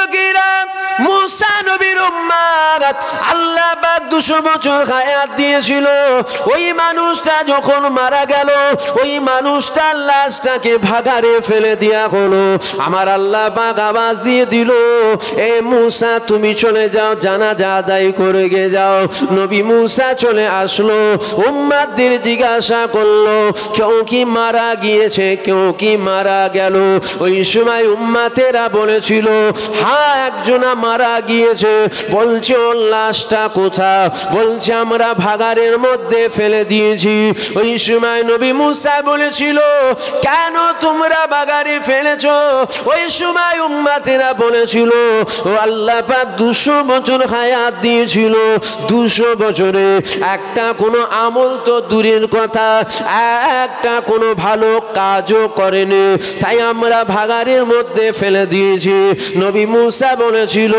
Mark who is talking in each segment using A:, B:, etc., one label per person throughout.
A: যুবকেরা, মুসা নবীর উম্মত, আল্লাহ পাক 200 বছর হায়াত দিয়েছিল। ওই মানুষটা যখন মারা গেল, ওই মানুষটার লাশটাকে ভাগাড়ে ফেলে দেয়া হলো। আমার আল্লাহ পাক আওয়াজ দিয়ে দিল, এ মুসা তুমি চলে যাও, জানাজা আদায় করে গে যাও। নবী মুসা চলে আসলো, উম্মতদের জিজ্ঞাসা করলো কেউ কি মারা গিয়েছে, কেউ কি মারা গেল। ওই সময় উম্মতেরা বলেছিল হ্যাঁ একজনা মারা গিয়েছে। বলছে ওর লাশটা কোথায়? বলছে আমরা ভাগাড়ের মধ্যে ফেলে দিয়েছি। ওই সময় নবী মুসা বলেছিল কেন তোমরা ভাগাড়ে ফেলেছ? ওই সময় উম্মতেরা বলেছিল ও আল্লাহ পাক 200 বছর হায়াত দিয়েছিল, 200 বছরে একটা কোনো আমল তো দূরের কথা, একটা কোনো ভালো কাজও করেনি, তাই আমরা ভাগাড়ের মধ্যে ফেলে দিয়েছি। নবী মুসা বলেছিল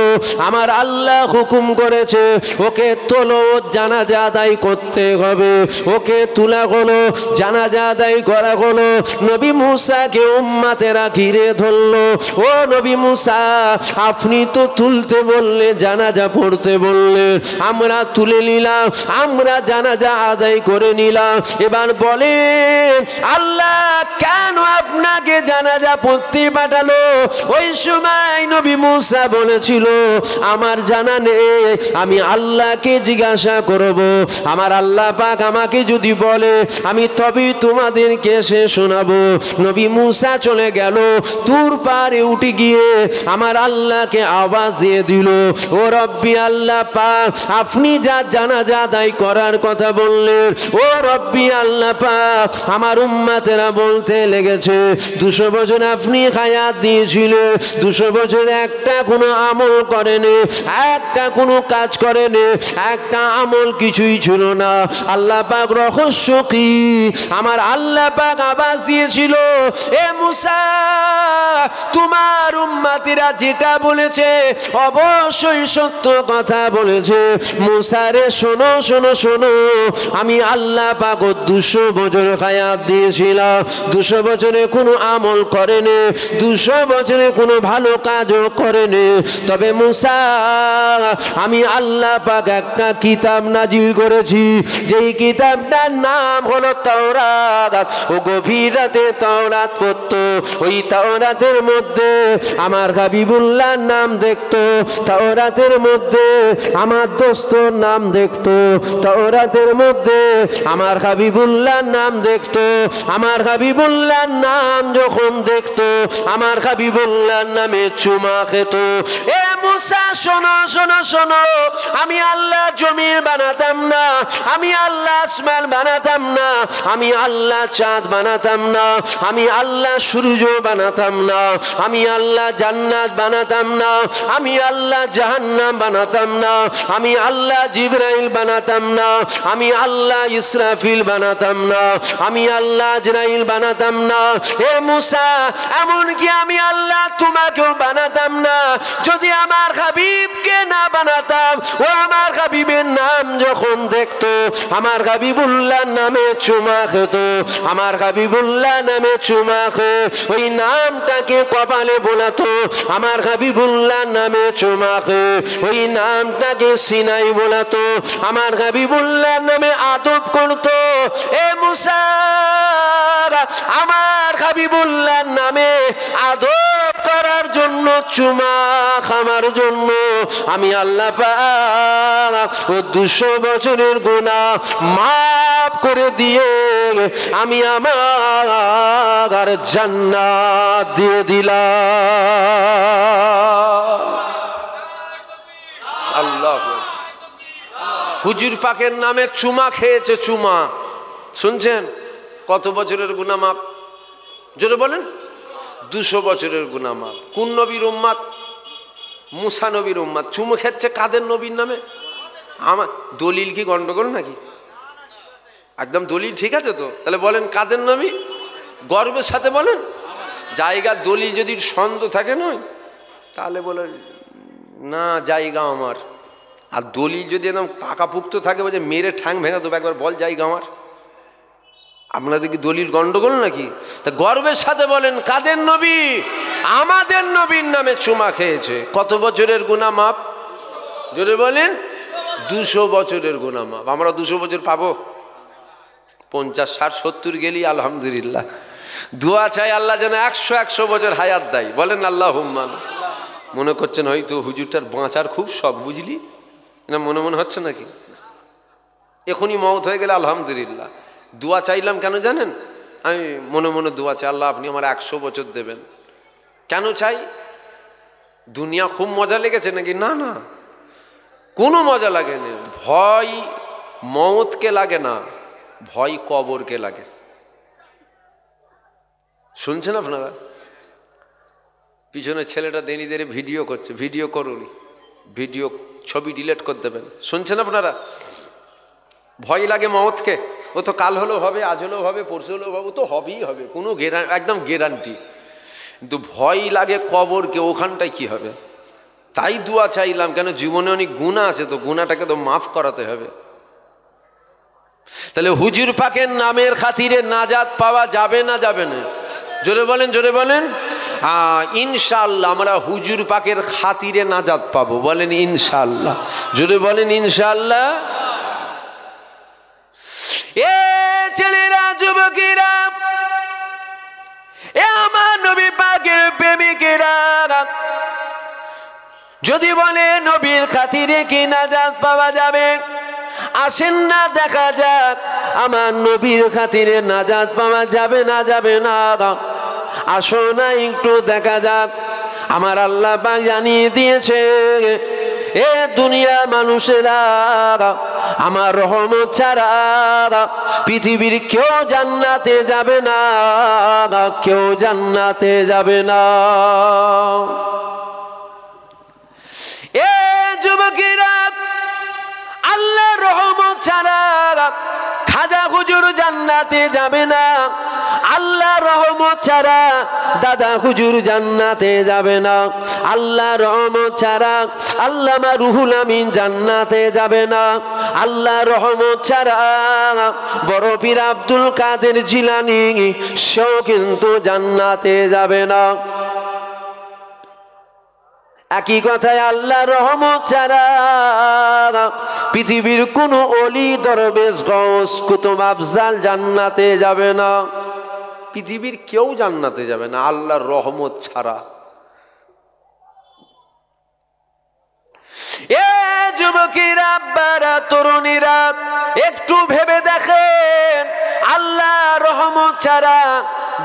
A: আমার আল্লাহ হুকুম করেছে ওকে তোলো, জানাজা আদায় করতে হবে। ওকে তোলা হলো, জানাজা আদায় করা হলো। নবী মুসাকে উম্মতেরা ঘিরে ধরলো, ও নবী মুসা আপনি তো তুলতে বললে, জানাজা পড়তে বললে, আমরা তুলে নিলাম, আমরা জানাজা আদায় করে নিলাম। এবার বলে আল্লাহ কেন আপনাকে জানাজা পড়তে পাঠালো? ওই সময় নবী মুসা বলেছিল আমার জানা নেই, আমি আল্লাহকে জিজ্ঞাসা করব। আমার আল্লাহ পাক আমাকে যদি বলে আমি তবেই তোমাদেরকে সে শোনাবো। নবী মুসা চলে গেল, তুর পারে উঠে গিয়ে আমার আল্লাহকে আওয়াজ দিয়ে দিল, ও রব্বি আল্লাহ পাক আপনি যা জানাজা আদায় করার কথা বললেন, ও রব্বি আল্লাহ পাক আমার উম্মতেরা বলতে লেগেছে 200 বছর আপনি হায়াত দিয়েছিলেন, 200 বছর একটা কোনো আমল করেনি, একটা কোনো কাজ করেনি, একটা আমল কিছুই ছিল না। আল্লাহ পাক রহস্য কি? আমার আল্লাহ পাক আওয়াজ দিয়েছিল এ মুসা তোমার উম্মতিরা যেটা বলেছে অবশ্যই সত্য কথা বলেছে। মুসা রে শোনো শোনো শোনো, আমি আল্লাহ পাক 200 বছর হায়াত দিয়েছিলাম, 200 বছরে কোনো আমল করেনি, 200 বছরে কোনো ভালো কাজও করেনি। তবে মুসা আমি আল্লাহ পাক একটা কিতাব নাজিল করেছি, যেই কিতাবটার নাম হলো তাওরাত। ও গভীর রাতে তাওরাত পড়তো, ওই তাওরাতের মধ্যে আমার হাবিবুল্লাহর নাম দেখতো, তাওরাতের মধ্যে আমার দোস্তর নাম দেখতো, তাওরাতের মধ্যে আমার হাবিবুল্লাহর নাম দেখতো। আমার হাবিবুল্লাহর নাম যখন দেখতো আমার হাবিবুল্লাহর নামে চুমা খেত। এ মুসা শোনো শোনো শোনো, আমি আল্লাহ জমিন বানাতাম না, আমি আল্লাহ আসমান বানাতাম না, আমি আল্লাহ চাঁদ বানাতাম না, আমি আল্লাহ সূর্য বানাতাম না, আমি আল্লাহ জান্নাত বানাতাম না, আমি আল্লাহ জাহান্নাম বানাতাম না, আমি আল্লাহ জিবরাইল বানাতাম না, আমি আল্লাহ ইসরাফিল বানাতাম না, আমি আল্লাহ আজরাইল বানাতাম না। এ মুসা এমনকি আমি আল্লাহ তোমাকেও বানাতাম না যদি আমার হাবিবকে না বানাতাম। ও আমার হাবিবের নাম যখন দেখতো আমার হাবিবুল্লাহর নামে চুমা খেত, আমার হাবিবুল্লাহ নামে চুমা খেয়ে ওই নামটাকে কপালে বোলাতো, আমার হাবিবুল্লাহর নামে চুমা খেয়ে ওই নামটাকে সিনাই বোলাতো, আমার হাবিবুল্লাহর নামে আদব করতো। এ মুসা আমার হাবিবুল্লাহর নামে আদব করার জন্য, চুমা খামার জন্য আমি আল্লাহ পাক ও 200 বছরের গুনাহ মাফ করে দিয়ে আমি আমার জান্নাত দিয়ে দিলাম। আল্লাহ হুজুর পাকের নামে চুমা খেয়েছে, চুমা শুনছেন? কত বছরের গুনাহ মাফ? জোরে বলেন। 200 বছরের গুনাহ মাফ। কোন নবীর উম্মত? মুসা নবীর উম্মত। চুমু খেচ্ছে কাদের নবীর নামে? আমার দলিল কি গন্ডগোল নাকি? একদম দলিল ঠিক আছে তো? তাহলে বলেন কাদের নবী? গর্বের সাথে বলেন। জায়গা দলিল যদি সন্দেহ থাকে নয় তাহলে বলেন না জায়গা আমার। আর দলিল যদি একদম পাকাপুক্ত থাকে বলছে মেরে ঠ্যাং ভেঙে দেবো, একবার বল জায়গা আমার। আপনাদের কি দলিল গন্ডগোল নাকি? তা গর্বের সাথে বলেন কাদের নবী? আমাদের নবীর নামে চুমা খেয়েছে। কত বছরের গুনাহ মাপ? জোরে বলেন। 200 বছরের গুনাহ মাপ। আমরা 200 বছর পাবো? 50, 60, 70 গেলি আলহামদুলিল্লাহ। দোয়া চাই আল্লাহ যেন 100 বছর হায়াত দেয়। বলেন আল্লাহুম্মা। মনে করছেন হয়তো হুজুরটার বাঁচার খুব শখ, বুঝলি না? মনে হচ্ছে নাকি? এখনই মওত হয়ে গেলে আলহামদুলিল্লাহ। দোয়া চাইলাম কেন জানেন? আমি মনে দোয়া চাই, আল্লাহ আপনি আমার 100 বছর দেবেন। কেন চাই? দুনিয়া খুব মজা লেগেছে নাকি? না না, কোনো মজা লাগেনি। ভয় মওতকে লাগে না, ভয় কবরকে লাগে। শুনছেন আপনারা? পিছনে ছেলেটা দেরি দেরি ভিডিও করছে। ভিডিও করুনি, ভিডিও ছবি ডিলিট করে দেবেন। শুনছেন আপনারা? ভয় লাগে মওতকে। ও তো কাল হলেও হবে, আজ হলেও হবে, পরশু হলেও হবে, তো হবেই হবে, কোনো একদম গ্যারান্টি। কিন্তু ভয় লাগে কবরকে, ওখানটায় কি হবে। তাই দোয়া চাইলাম, কেন জীবনে অনেক গুনাহ আছে, তো গুনাহটাকে তো মাফ করাতে হবে। তাহলে হুজুর পাকের নামের খাতিরে নাজাত পাওয়া যাবে না যাবে না? জোরে বলেন, জোরে বলেন। ইনশাআল্লাহ আমরা হুজুর পাকের খাতিরে নাজাত পাবো। বলেন ইনশাআল্লাহ, জোরে বলেন ইনশাআল্লাহ। এ ছেলেরা, যুবকেরা, এ আমার নবী পাকের প্রেমিকেরা, যদি বলে নবীর খাতিরে কি নাজাত পাওয়া যাবে, আসেন না দেখা যাক আমার নবীর খাতিরে নাজাত পাওয়া যাবে না যাবে না। আসো না একটু দেখা যাক। আমার আল্লাহ পাক জানিয়ে দিয়েছে, এ দুনিয়া মানুষেরা, আমার রহমত ছাড়া পৃথিবীর কেউ জান্নাতে যাবে না, কেউ জান্নাতে যাবে না। এ যুবকেরা, আল্লাহ রহমত ছাড়া খাজা হুজুর জান্নাতে যাবে না। আল্লাহ রহমত ছাড়া দাদা হুজুর জান্নাতে যাবে না। আল্লাহ রহমত ছাড়া আল্লামা রুহুল আমিন জান্নাতে যাবে না। আল্লাহ রহমত ছাড়া বড় পীর আব্দুল কাদের জিলানী সেও কিন্তু জান্নাতে যাবে না। একই কথায় আল্লাহ রহমত ছাড়া পৃথিবীর কোনো অলি, দরবেশ, গৌস, কুতুব, আফজাল জান্নাতে যাবে না। পৃথিবীর কেউ জান্নাতে যাবে না আল্লাহর রহমত ছাড়া। এ যুবকেরা, আব্বারা, তরুণীরা, একটু ভেবে দেখেন, আল্লাহ রহমত ছাড়া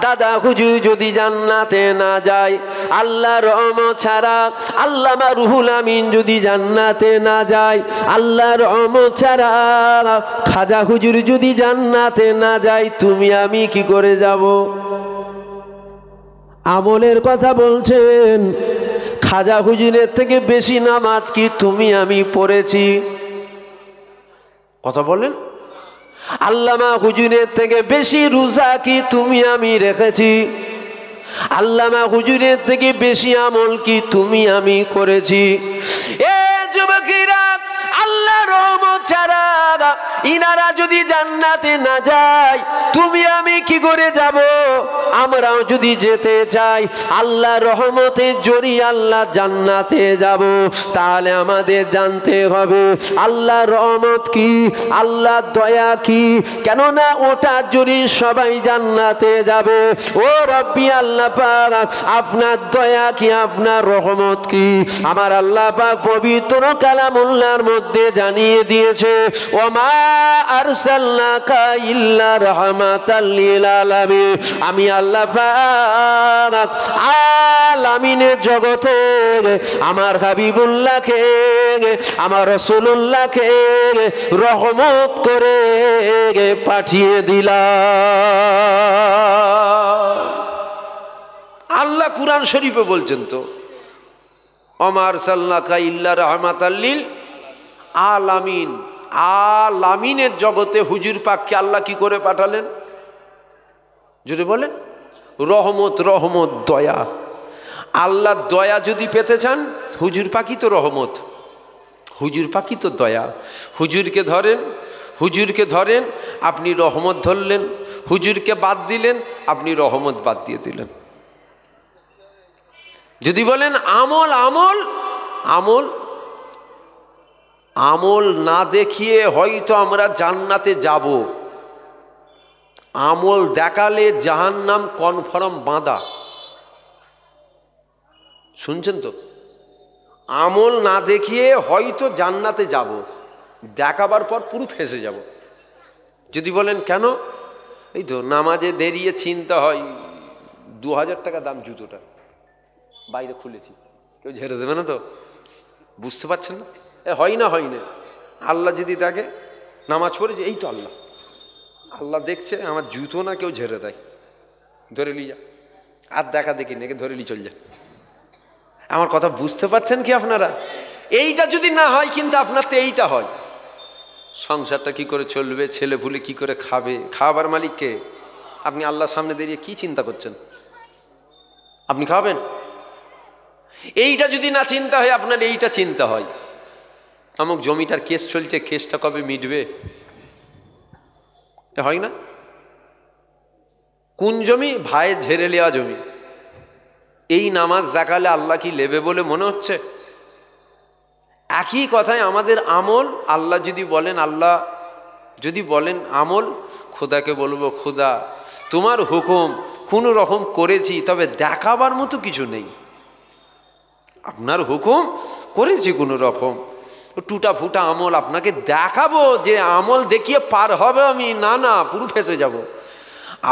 A: দাদা হুজুর যদি জান্নাতে না যায়, আল্লাহ রহমত ছাড়া আল্লামা রুহুল আমিন যদি জান্নাতে না যায়, আল্লাহ রহমত ছাড়া খাজা হুজুর যদি জান্নাতে না যায়, তুমি আমি কি করে যাব? আমলের কথা বলছেন, খাজা হুজুরের থেকে বেশি নামাজ কি তুমি আমি পড়েছি? কথা বলেন। আল্লামা হুজুরের থেকে বেশি রোজা কি তুমি আমি রেখেছি? আল্লামা হুজুরের থেকে বেশি আমল কি তুমি আমি করেছি? এ যুবকেরা, আল্লাহ রহমত ছাড়া ইনারা যদি জান্নাতে না যায়, তুমি আমি কি করে যাব? আমরাও যদি যেতে চাই, আল্লাহ রহমতের জড়িয়ে আল্লাহ জান্নাতে যাব, তাহলে আমাদের জানতে হবে আল্লাহ রহমত কি, আল্লাহ দয়া কি। কেননা ওটার জড়িয়ে সবাই জান্নাতে যাবে। ও রব্বি আল্লাহ পাক, আপনার দয়া কি, আপনার রহমত কি? আমার আল্লাহ পাক পবিত্র কালামুল্লাহর মধ্যে জানিয়ে দিয়েছে, ওমা আরসালনাকা ইল্লা রাহমাতাল লিল আলামিন। আমি আল্লাহ পাক আলামিনের জগতে আমার হাবিবুল্লাহকে, আমার রাসূলুল্লাহকে রহমত করে পাঠিয়ে দিলাম। আল্লাহ কুরআন শরীফে বলছেন তো, ওমা আরসালনাকা ইল্লা রাহমাতাল লিল আলামিন। আলামিনের জগতে হুজুর পাককে আল্লাহ কি করে পাঠালেন? যদি বলেন রহমত, রহমত, দয়া। আল্লাহ দয়া যদি পেতে চান, হুজুর পাকই তো রহমত, হুজুর পাকই তো দয়া। হুজুরকে ধরেন, হুজুরকে ধরেন, আপনি রহমত ধরলেন। হুজুরকে বাদ দিলেন, আপনি রহমত বাদ দিয়ে দিলেন। যদি বলেন আমল আমল আমল আমল না দেখিয়ে হয়তো আমরা জান্নাতে যাব, আমল দেখালে জাহান্নাম কনফার্ম বাঁধা। শুনছেন তো? আমল না দেখিয়ে হয়তো জান্নাতে যাব, দেখাবার পর পুরো ফেঁসে যাব। যদি বলেন কেন? এই তো নামাজে দেরিয়ে চিন্তা হয় 2000 টাকা দাম জুতোটা, বাইরে খুলেছি, কেউ ঝেড়ে দেবে না তো? বুঝতে পারছেন না? হয় না, হয় না। আল্লাহ যদি দেখে নামাজ পড়েছে, এই তো আল্লাহ, আল্লাহ দেখছে আমার জুতো না কেউ ঝেড়ে দেয়, ধরে নিয়ে যা, আর দেখা দেখি নাকি ধরে নিয়ে চল যা। আমার কথা বুঝতে পারছেন কি আপনারা? এইটা যদি না হয়, কিন্তু আপনার তো এইটা হয়, সংসারটা কি করে চলবে, ছেলে ভুলে কি করে খাবে, খাওয়াবার মালিককে। আপনি আল্লাহর সামনে দাঁড়িয়ে কি চিন্তা করছেন? আপনি খাবেন? এইটা যদি না চিন্তা হয়, আপনার এইটা চিন্তা হয়, আমুক জমিটার কেস চলছে, কেসটা কবে মিটবে, হয় না? কোন জমি? ভাইয়ের ঝেড়ে নেওয়া জমি। এই নামাজ দেখালে আল্লাহ কি নেবে বলে মনে হচ্ছে? একই কথায় আমাদের আমল, আল্লাহ যদি বলেন, আল্লাহ যদি বলেন আমল, খোদাকে বলবো খোদা তোমার হুকুম কোনো রকম করেছি, তবে দেখাবার মতো কিছু নেই। আপনার হুকুম করেছি কোনো রকম, টুটা ফুটা আমল আপনাকে দেখাবো, যে আমল দেখিয়ে পার হবে আমি, না না পুরো ফেঁসে যাব।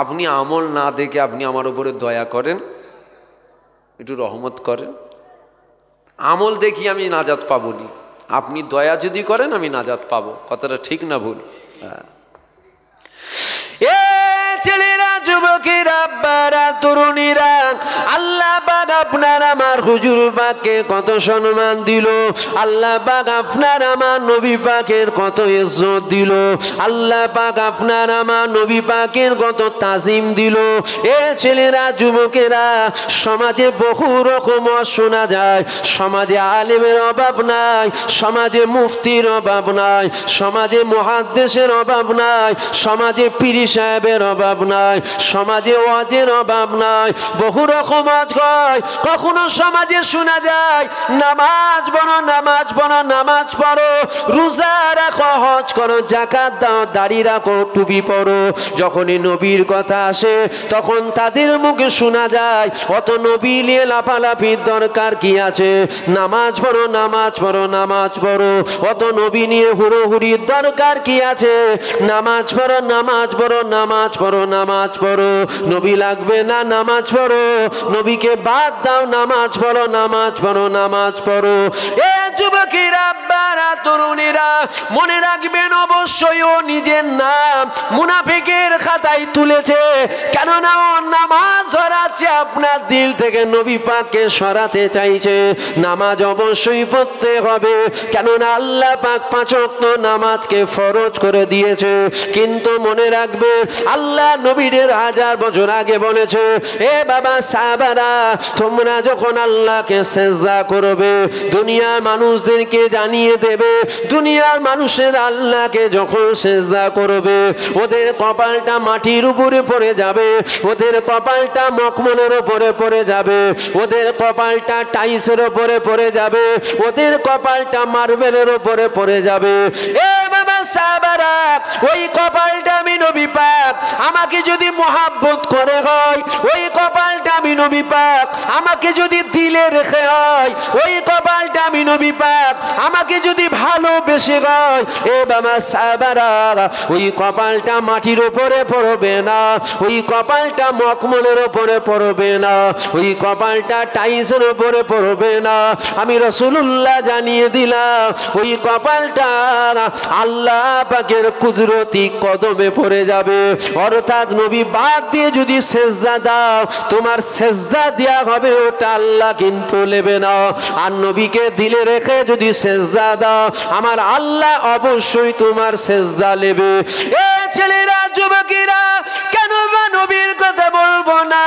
A: আপনি আমল না দেখে আপনি আমার উপরে দয়া করেন, একটু রহমত করেন। আমল দেখি আমি নাজাত পাবো নি, আপনি দয়া যদি করেন আমি নাজাত পাবো। কথাটা ঠিক না ভুল? হ্যাঁ। ছেলেরা, যুবকেরা, আব্বারা, তরুণীরা, আল্লাহ পাক আপনার আমার হুজুর পাককে কত সম্মান দিল, আল্লাহ পাক আপনার আমার নবী পাকের কত ইজ্জত দিল, আল্লাহ পাক আপনার আমার নবী পাকের কত তাজিম দিল। এ ছেলেরা, যুবকেরা, সমাজে বহু রকম শোনা যায়, সমাজে আলেমের অভাব নাই, সমাজে মুফতির অভাব নাই, সমাজে মুহাদ্দিসের অভাব নাই, সমাজে পীর সাহেবের অভাব নাই, সমাজে ওয়াজের অভাব নাই, বহু রকম ওয়াজ হয়। কখনো সমাজে শোনা যায় নামাজ পড়ো, নামাজ পড়ো, নামাজ পড়ো, রোজা রাখো, হজ করো, যাকাত দাও, দাড়ি রাখো, টুপি পরো। যখনই নবীর কথা আসে তখন তাদের মুখে শোনা যায় অত নবী নিয়ে লাফালাফির দরকার কি আছে, নামাজ পড়ো, নামাজ পড়ো, নামাজ পড়ো, অত নবী নিয়ে হুড়োহুড়ির দরকার কি আছে, নামাজ পড়ো, নামাজ পড়ো, নামাজ পড়ো, নামাজ পড়ো, নবী লাগবে না, নামাজ পড়ো, নবীকে বাদ দাও, নামাজ পড়ো, নামাজ পড়ো, নামাজ পড়ো। এ যুবকেরা, আব্বারা, তরুণীরা, মনে রাখবেন অবশ্যই ও নিজের নাম মুনাফিকের খাতায় তুলেছে, কেননা ও নামাজ ধরাচ্ছে, আপনার দিল থেকে নবী পাককে সরাতে চাইছে। নামাজ অবশ্যই পড়তে হবে, কেননা আল্লাহ পাক 5 ওয়াক্ত নামাজকে ফরজ করে দিয়েছে। কিন্তু মনে রাখবে আল্লাহ নবীদের 1000 বছর আগে বলেছে, এ বাবা সাহাবারা, তোমরা যখন আল্লাহকে সিজদা করবে, দুনিয়ার মানুষদেরকে জানিয়ে দেবে, দুনিয়ার মানুষের আল্লাহকে যখন সিজদা করবে, ওদের কপালটা মাটির উপরে পড়ে যাবে, ওদের কপালটা মখমলের উপরে পড়ে যাবে, ওদের কপালটা টাইসের উপরে পড়ে যাবে, ওদের কপালটা মার্বেলের উপরে পড়ে যাবে। এ বাবা সাহাবারা, ওই কপালটা আমি নবী পাক আমাকে যদি মহাব্বত করে হয়, ওই কপালটা আমি নবী পাক আমাকে যদি দিলে রেখে হয়, ওই কপালটা আমি নবী পাক আমাকে যদি ভালোবেসে হয়, এ বাবা সাহাবারা, ওই কপালটা মাটির উপরে পড়বে না, ওই কপালটা মখমলের উপরে পড়বে না, ওই কপালটা টাইসের উপরে পড়বে না। আমি রাসূলুল্লাহ জানিয়ে দিলাম, ওই কপালটা আল্লাহ পাকের কুদরতি কদমে পড়ে যাবে। অর্থাৎ নবী বাদ দিয়ে যদি সেজদা দাও, তোমার সেজদা দেয়া হবে, ওটা আল্লাহ কিন্তু নেবে না। আর নবীকে দিলে রেখে যদি সেজদা দাও, আমার আল্লাহ অবশ্যই তোমার সেজদা নেবে। এ ছেলেরা, যুবকেরা, কেন বা নবীর কথা বলবো না,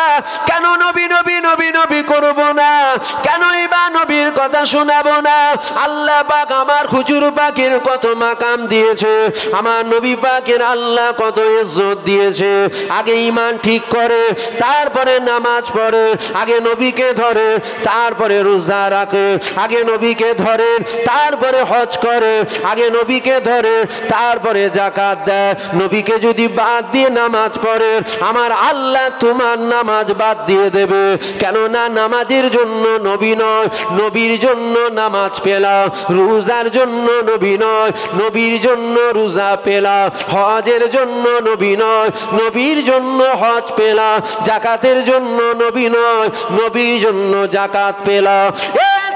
A: কেন নবী নবী নবী নবী করব না? কেনই বা নবীর কথা শোনাবো না? আল্লাহ পাক আমার হুজুর পাকের কত মাকাম দিয়েছে, আমার নবী পাকের আল্লাহ কত ইজ্জত দিয়েছে। আগে ঈমান ঠিক করে, তারপরে নামাজ পড়ে, আগে নবীকে ধরে, তারপরে রোজা রাখে, আগে নবীকে ধরে, তারপরে হজ করে, আগে নবীকে ধরে, তারপরে যাকাত দেয়। নবীকে যদি বাদ দিয়ে নামাজ পড়ে, আমার আল্লাহ তোমার নামাজ বাদ দিয়ে দেবে। কেননা নামাজের জন্য নবী নয়, নবীর জন্য নামাজ পেলা। রোজার জন্য নবী নয়, নবীর জন্য রোজা পেলা। হজের জন্য নবী নয়, নবীর জন্য হজ পেলা। যাকাতের জন্য নবী নয়, নবীর জন্য যাকাত পেলা।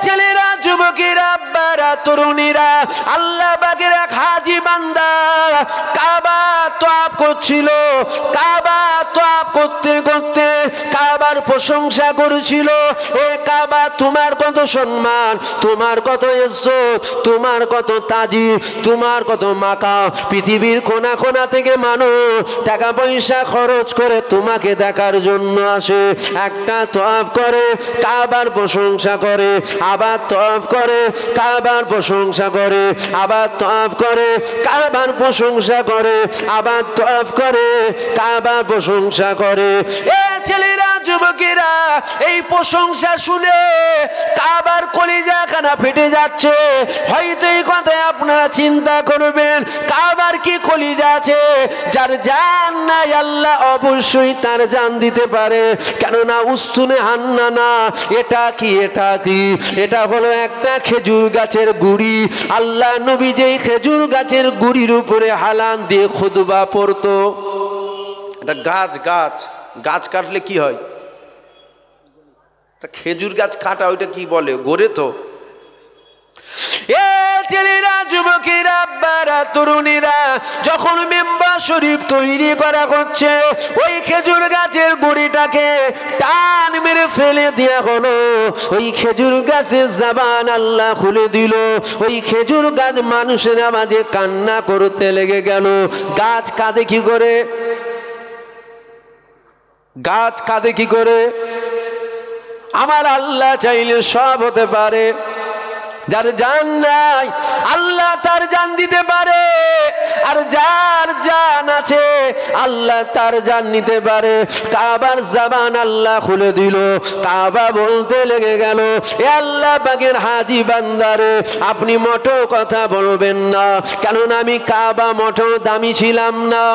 A: ছেলেরা, যুবকেরা, আব্বারা, তরুণীরা, আল্লাহ পাকের এক হাজী বান্দা কাবা তওয়াফ করছিল। কাবা তওয়াফ করতে করতে কাবার প্রশংসা করেছিল। এ কাবা, তোমার কত সম্মান, তোমার কত ইজ্জত, তোমার কত তাজিম, তোমার কত মাকাম। পৃথিবীর কোনা কোনা থেকে মানুষ টাকা পয়সা খরচ করে তোমাকে দেখার জন্য আসে। একটা তওয়াফ করে কাবার প্রশংসা করে, আবার তওয়াফ করে কাবার প্রশংসা করে, আবার তওয়াফ করে কাবার প্রশংসা করে, আবার তওয়াফ করে কাবার প্রশংসা করে। এ ছেলেরা, যুবকেরা, এই প্রশংসা শুনে কাবার কলিজাখানা ফেটে যাচ্ছে। হয়তো এই কথায় আপনারা চিন্তা করবেন, কাবার কি কলিজা আছে? যার জান নাই আল্লাহ অবশ্যই তার জান দিতে পারে। কেননা উস্তুনে হান্নানা, এটা কি, এটা কি? এটা হলো একটা খেজুর গাছের গুড়ি। আল্লাহ নবী যেই খেজুর গাছের গুড়ির উপরে হালান দিয়ে খুতবা পড়তো। এটা গাছ, গাছ গাছ কাটলে কি হয়? খেজুর গাছ কাটা, ওইটা কি বলে? গড়ে তো। এ ছেলেরা, যুবকেরা, আব্বারা, তরুণীরা, যখন মেম্বার শরীফ তৈরি করা হচ্ছে, ওই খেজুর গাছের গুড়িটাকে টান মেরে ফেলে দেয়া হলো। ওই খেজুর গাছের জবান আল্লাহ খুলে দিল। ওই খেজুর গাছ মানুষের মাঝে কান্না করতে লেগে গেল। গাছ কাঁদে কি করে? গাছ কাঁদে কি করে? আমার আল্লাহ চাইলে সব হতে পারে। যার জান নাই আল্লাহ তার জান দিতে পারে, আর যার জান আছে আল্লাহ তার জান নিতে পারে। কাবার জবান আল্লাহ খুলে দিল। কাবা বলতে লেগে গেল, এ আল্লাহ পাকের হাজী বান্দারে, আপনি মোটেও কথা বলবেন না। কেননা আমি কাবা মোটেও দামি ছিলাম না,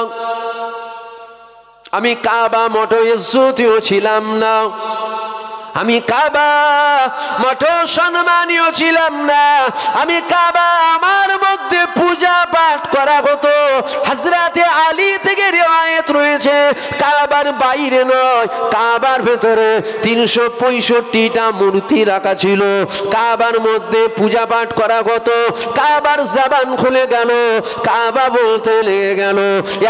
A: আমি কাবা মোটেও ইজ্জতীয় ছিলাম না, আমি কাবা মোটেও সম্মানীয় ছিলাম না। আমি কাবা, আমার মধ্যে পূজা পাঠ করা হতো। হযরতে আলী থেকে রিওয়ায়াত রয়েছে, কাবার বাইরে নয়, কাবার ভেতরে 365টা মূর্তি রাখা ছিল। কাবার মধ্যে পূজা পাঠ করা হতো। কাবার জবান খুলে গেল, কাবা বলতে লেগে গেল,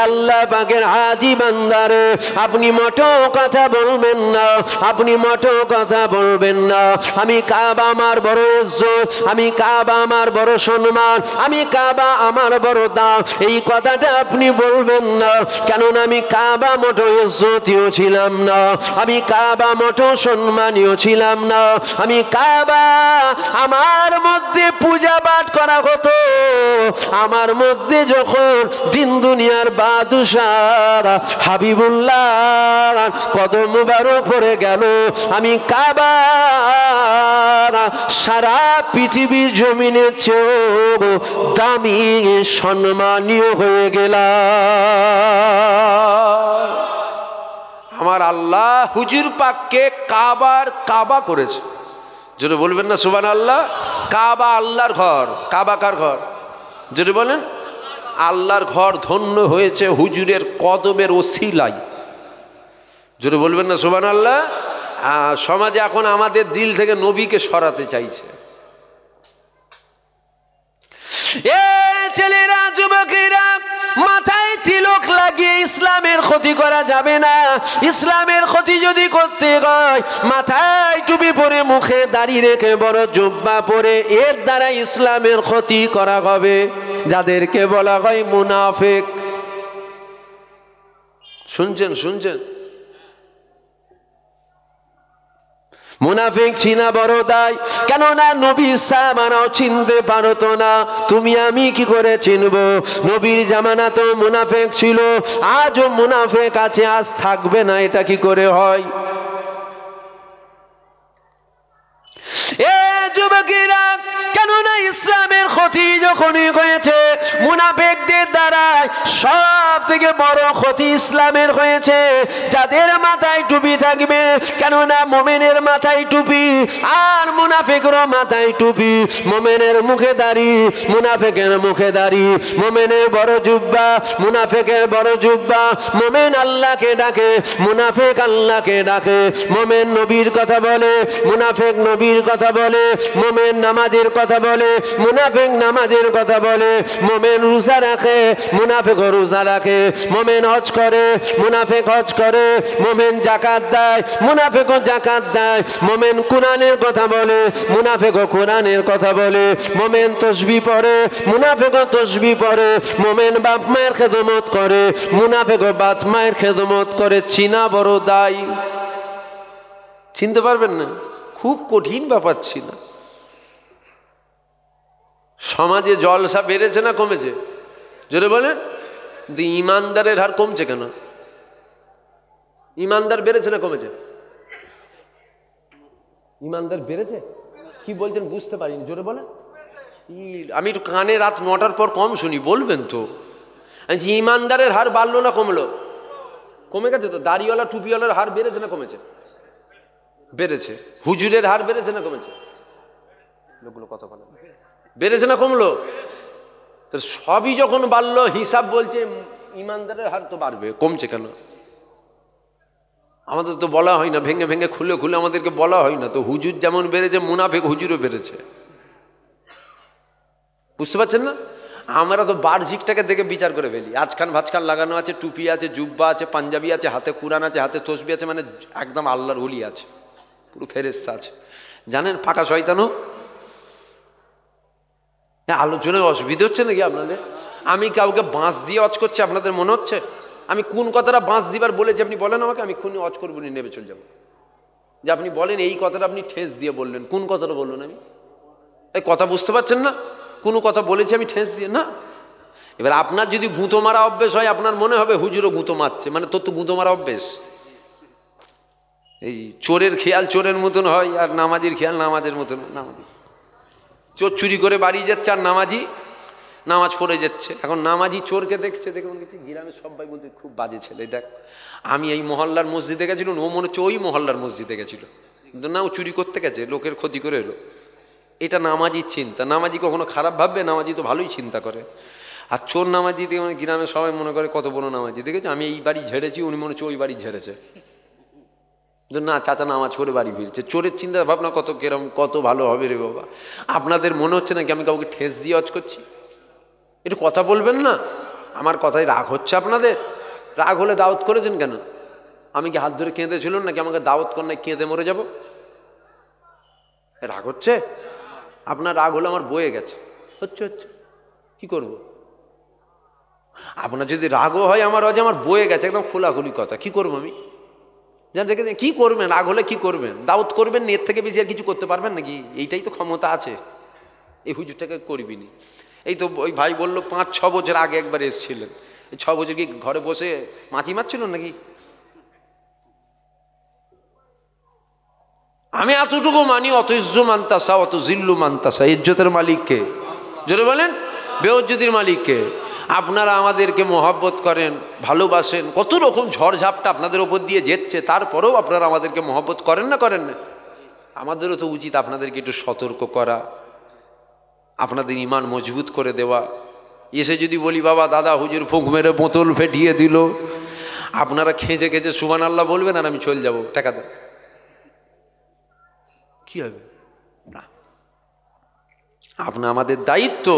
A: আল্লাহ পাকের হাজী বান্দারে, আপনি মোটেও কথা বলবেন না, আপনি মোটেও কথা বলবেন না। আমি কাবা আমার বড় ইজ্জত, আমি কাবা আমার বড় সম্মান, আমি কাবা আমার বড় দাম, এই কথাটা আপনি বলবেন না। কেননা আমি কাবা মোটেও ইজ্জতীয় ছিলাম না, আমি কাবা মোটেও সম্মানীয় ছিলাম না। আমি কাবা, আমার মধ্যে পূজা পাঠ করা হতো। আমার মধ্যে যখন দিন দুনিয়ার বাদশাহ হাবিবুল্লাহ কদম মুবারক পড়ে গেল, আমি কাবা সারা পৃথিবীর জমিনের চেয়েও দামি সম্মানীয় হয়ে গেলাম। আমার আল্লাহ হুজুর পাককে কাবার কাবা করেছে। যদি বলবেন না সুবহানাল্লাহ। কাবা আল্লাহর ঘর। কাবা কার ঘর? যদি বলেন আল্লাহর ঘর ধন্য হয়েছে হুজুরের কদমের ওসিলায়। যদি বলবেন না সুবহানাল্লাহ। সমাজে এখন আমাদের দিল থেকে নবীকে সরাতে চাইছে। এ ছেলেরা, যুবকেরা, মাথায় তিলক লাগিয়ে ইসলামের ক্ষতি করা যাবে না। ইসলামের ক্ষতি যদি করতে হয়, মাথায় টুপি পরে, মুখে দাড়ি রেখে, বড় জুব্বা পরে, এর দ্বারা ইসলামের ক্ষতি করা হবে। যাদেরকে বলা হয় মুনাফিক। শুনছেন? শুনছেন? মুনাফিক চিনা বড় দায়, কেননা নবীর সাহাবারাও চিনতে পারতো না, তুমি আমি কি করে চিনব? নবীর জামানা তো মুনাফিক ছিল, আজও মুনাফিক আছে, আজ থাকবে না, এটা কি করে হয়? এ যুবকেরা, কেননা ইসলামের ক্ষতি যখনই হয়েছে মুনাফিকদের দ্বারা, সব থেকে বড় ক্ষতি ইসলামের হয়েছে। যাদের মাথায় টুপি থাকবে, কেননা মুমিনের মাথায় টুপি আর মুনাফিকের মাথায় টুপি, মুমিনের মুখে দাড়ি মুনাফিকের মুখে দাড়ি, মুমিনের বড় জুব্বা মুনাফিকের বড় জুব্বা, মুমিন আল্লাহকে ডাকে মুনাফিক আল্লাহকে ডাকে, মুমিন নবীর কথা বলে মুনাফিক নবীর কথা বলে, মুমিন নামাজের কথা বলে মুনাফিক নামাজের কথা বলে, মুমিন রোজা রাখে মুনাফিক রোজা রাখে, মুমিন হজ করে মুনাফিক হজ করে, মুমিন যাকাত দেয় মুনাফিক যাকাত দেয়, মুমিন কুরআনের কথা বলে মুনাফিক কুরআনের কথা বলে, মুমিন তাসবিহ পড়ে মুনাফিক তাসবিহ পড়ে, মুমিন বাপ মায়ের খেদমত করে মুনাফিক বাপ মায়ের খেদমত করে। চিনা বড় দায়। চিনতে পারবেন না? খুব কঠিন ব্যাপার ছিল। সমাজে জলসা বেড়েছে না কমেছে? জোরে বলেন। যে ইমানদারের হার কমছে কেন? ইমানদার বেড়েছে না কমেছে? ইমানদার বেড়েছে। কি বলছেন বুঝতে পারিনি, জোরে বলেন। আমি একটু কানে রাত 9টার পর কম শুনি, বলবেন তো। ইমানদারের হার বাড়লো না কমলো? কমে গেছে তো। দাড়িওয়ালা টুপিওয়ালার হার বেড়েছে না কমেছে? বেড়েছে। হুজুরের হার বেড়েছে না কমেছে? লোকগুলো কথা বলে বেড়েছে না কমলো? তো সবই যখন বাড়লো, হিসাব বলছে ইমানদারের হার তো বাড়বে, কমছে কেন? আমাদের তো বলা হয় না, ভেঙে ভেঙে খুলে খুলে আমাদেরকে বলা হয় না তো। হুজুর যেমন বেড়েছে, মুনাফিক হুজুরও বেড়েছে। বুঝতে পারছেন না? আমরা তো বাহ্যিকটাকে দেখে বিচার করে ফেলি। আজকান ভাজকান লাগানো আছে, টুপি আছে, জুব্বা আছে, পাঞ্জাবি আছে, হাতে কুরআন আছে, হাতে তসবিহ আছে, মানে একদম আল্লাহর ওলি আছে, পুরো ফেরেশতা আছে। জানেন ফাঁকা শয়তানও। আলোচনায় অসুবিধা হচ্ছে নাকি আপনাদের? আমি কাউকে বাঁশ দিয়ে অজ করছি, আপনাদের মনে হচ্ছে? আমি কোন কথাটা বাঁশ দিবার বলেছি আপনি বলেন আমাকে, আমি এক্ষুনি অজ করবো, নেবে চলে যাবো। যে আপনি বলেন এই কথাটা আপনি ঠেস দিয়ে বললেন, কোন কথাটা বললেন? আমি এই কথা বুঝতে পারছেন না? কোনো কথা বলেছি আমি ঠেস দিয়ে না? এবার আপনার যদি গুঁতো মারা অভ্যেস হয়, আপনার মনে হবে হুজুরও গুঁতো মারছে, মানে তোর তো গুঁতো মারা অভ্যেস। এই চোরের খেয়াল চোরের মতন হয়, আর নামাজির খেয়াল নামাজের মতন। নামাজি চোর চুরি করে বাড়ি যাচ্ছে, আর নামাজি নামাজ পড়ে যাচ্ছে। এখন নামাজি চোরকে দেখছে, দেখে মনে হচ্ছে গ্রামের সবাই বলছে খুব বাজে ছেলে। দেখ আমি এই মহল্লার মসজিদে গেছিলাম, ও মনে হচ্ছে ওই মহল্লার মসজিদে গেছিল, কিন্তু না, ও চুরি করতে গেছে, লোকের ক্ষতি করে এলো। এটা নামাজির চিন্তা। নামাজি কখনো খারাপ ভাববে? নামাজি তো ভালোই চিন্তা করে। আর চোর নামাজি দেখে মানে গ্রামের সবাই মনে করে কত বড় নামাজি, দেখেছো আমি এই বাড়ি ঝেড়েছি, উনি মনে হচ্ছে ওই বাড়ি ঝেড়েছে। না, চাচা নামাজ পড়ে বাড়ি ফিরছে। চোরের চিন্তা ভাবনা কত কেরম, কত ভালো হবে রে বাবা। আপনাদের মনে হচ্ছে নাকি আমি কাউকে ঠেস দিয়ে অজ করছি? একটু কথা বলবেন না? আমার কথায় রাগ হচ্ছে আপনাদের? রাগ হলে দাওয়াত করেছেন কেন? আমি কি হাত ধরে কেঁদেছিলাম নাকি আমাকে দাওয়াত কর নাই কেঁদে মরে যাব? রাগ হচ্ছে? আপনার রাগ হলে আমার বয়ে গেছে। হচ্ছে হচ্ছে কি করব? আপনার যদি রাগও হয় আমার বয়ে গেছে, একদম খোলাখুলি কথা। কি করবো আমি? জান রেখে কি করবেন? রাগ হলে কি করবেন? দাওয়াত করবেন, এর থেকে বেশি আর কিছু করতে পারবেন নাকি? এইটাই তো ক্ষমতা আছে। এই হুজুরটাকে করবিনি। এই তো ওই ভাই বললো 5-6 বছর আগে একবার এসেছিলেন। 6 বছর কি ঘরে বসে মাছি মারছিল নাকি? আমি এতটুকু মানি, অত ইজ্জু মানতাসা অত জিল্লু মানতাসা। ইজ্জতের মালিককে জোরে বলেন, বেইজ্জতির মালিককে। আপনারা আমাদেরকে মহব্বত করেন, ভালোবাসেন, কত রকম ঝড়ঝাপটা আপনাদের ওপর দিয়ে যেচ্ছে, তারপরেও আপনারা আমাদেরকে মহব্বত করেন না করেন না? আমাদেরও তো উচিত আপনাদেরকে একটু সতর্ক করা, আপনাদের ঈমান মজবুত করে দেওয়া। এসে যদি বলি বাবা দাদা হুজুর ফুঁক মেরে বোতল ফেটিয়ে দিল, আপনারা খেঁচে খেঁচে সুবহানাল্লাহ বলবেন আর আমি চলে যাব, টাকা দেন, কি হবে? না, আমাদের দায়িত্ব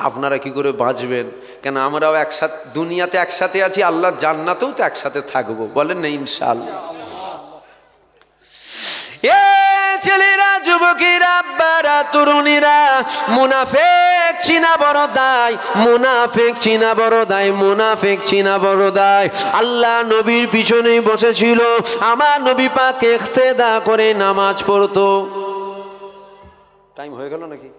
A: আপনারা কি করে বাঁচবেন। কেন আমরাও একসাথে দুনিয়াতে একসাথে আছি, আল্লাহ জান্নাতেও তো একসাথে থাকবো, বলেন না ইনশাআল্লাহ। ছেলেরা, যুবকেরা, আব্বারা, তরুণীরা, মুনাফিক চিনা বড় দায়, মুনাফিক চিনা বড় দায়, মুনাফিক চিনা বড় দায়। আল্লাহ নবীর পিছনেই বসেছিল, আমার নবী পাক ইক্তেদা করে নামাজ পড়তো। টাইম হয়ে গেল নাকি?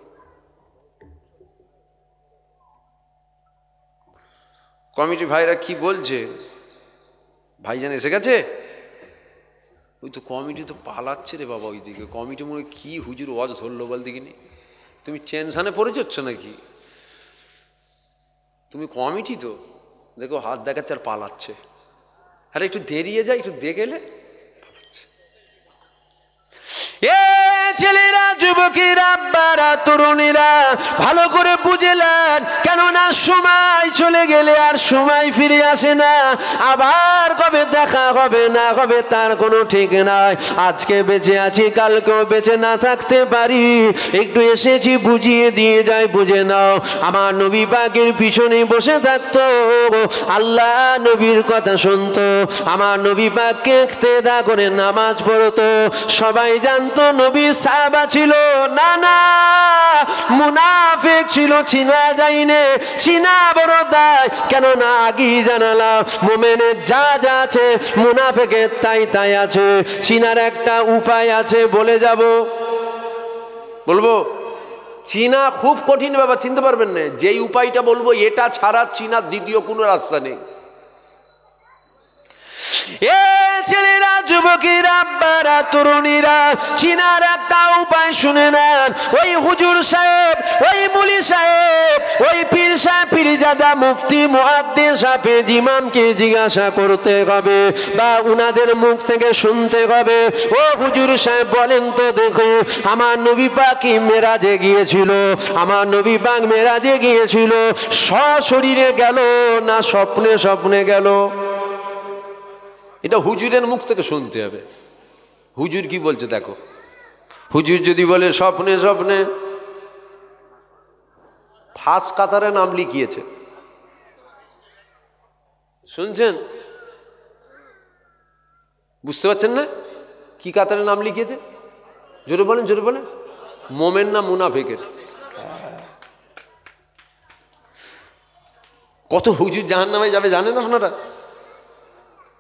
A: কমিটি ভাইরা কি বলছে? ভাইজান এসে গেছে? ওই তো কমিটি তো পালাচ্ছে রে বাবা ওইদিকে। কমিটি মনে কি হুজুর ওয়াজ ধরলো বল দেখিনি। তুমি টেনশানে পড়ে যাচ্ছ নাকি? তুমি কমিটি তো দেখো হাত দেখাচ্ছে আর পালাচ্ছে। আরে একটু দেরিয়ে যায়, একটু দেখেলে ছেলেরা, যুবকেরা, আব্বারা, তরুণীরা ভালো করে বুঝলেন, কেননা সময় চলে গেলে আর সময় ফিরে আসে না। আবার কবে দেখা হবে না হবে তার কোনো ঠিক নাই। আজকে বেঁচে আছি, কালকেও বেঁচে না থাকতে পারি। একটু এসেছি বুঝিয়ে দিয়ে যাই, বুঝে নাও। আমার নবী পাকের পিছনে বসে থাকতো, আল্লাহ নবীর কথা শুনতো, আমার নবী পাককে ইক্তেদা করে নামাজ পড়তো। সবাই জানতো নবী সাহাবা ছিল না, না মুনাফিক ছিল, চিনা যায়নি। চিনা বড় দায়, কেননা আগেই জানালাম মুমিনের যা যা আছে মুনাফিকের তাই তাই আছে। চিনার একটা উপায় আছে, বলে যাব, বলবো। চিনা খুব কঠিন বাবা, চিনতে পারবেন না। যেই উপায়টা বলবো এটা ছাড়া চিনার দ্বিতীয় কোনো রাস্তা নেই। ছেলেরা, যুবকেরা, আব্বারা, তরুণীরা, চিনার একটা উপায় শুনে নেন। ওই হুজুর সাহেব, ওই মুলি সাহেব, ওই পীর সাহেব, পীরজাদা, মুফতি, মুহাদ্দিস, হাফেজ, ইমামকে জিজ্ঞাসা করতে হবে বা উনাদের মুখ থেকে শুনতে হবে, ও হুজুর সাহেব বলেন তো দেখি, আমার নবী পাক কি মেরাজে গিয়েছিল? আমার নবী পাক মেরাজে গিয়েছিল সশরীরে গেল না স্বপ্নে স্বপ্নে গেল? এটা হুজুরের মুখ থেকে শুনতে হবে। হুজুর কি বলছে দেখো। হুজুর যদি বলে স্বপ্নে স্বপ্নে, ফার্স্ট কাতারে নাম লিখিয়েছে, শুনছেন? বুঝতে পারছেন না কি কাতারে নাম লিখিয়েছে? জোরে বলেন, জোরে বলেন। মোমেন না মুনাফিকের? কত হুজুর জাহান্নামে যাবে জানেন আপনারা?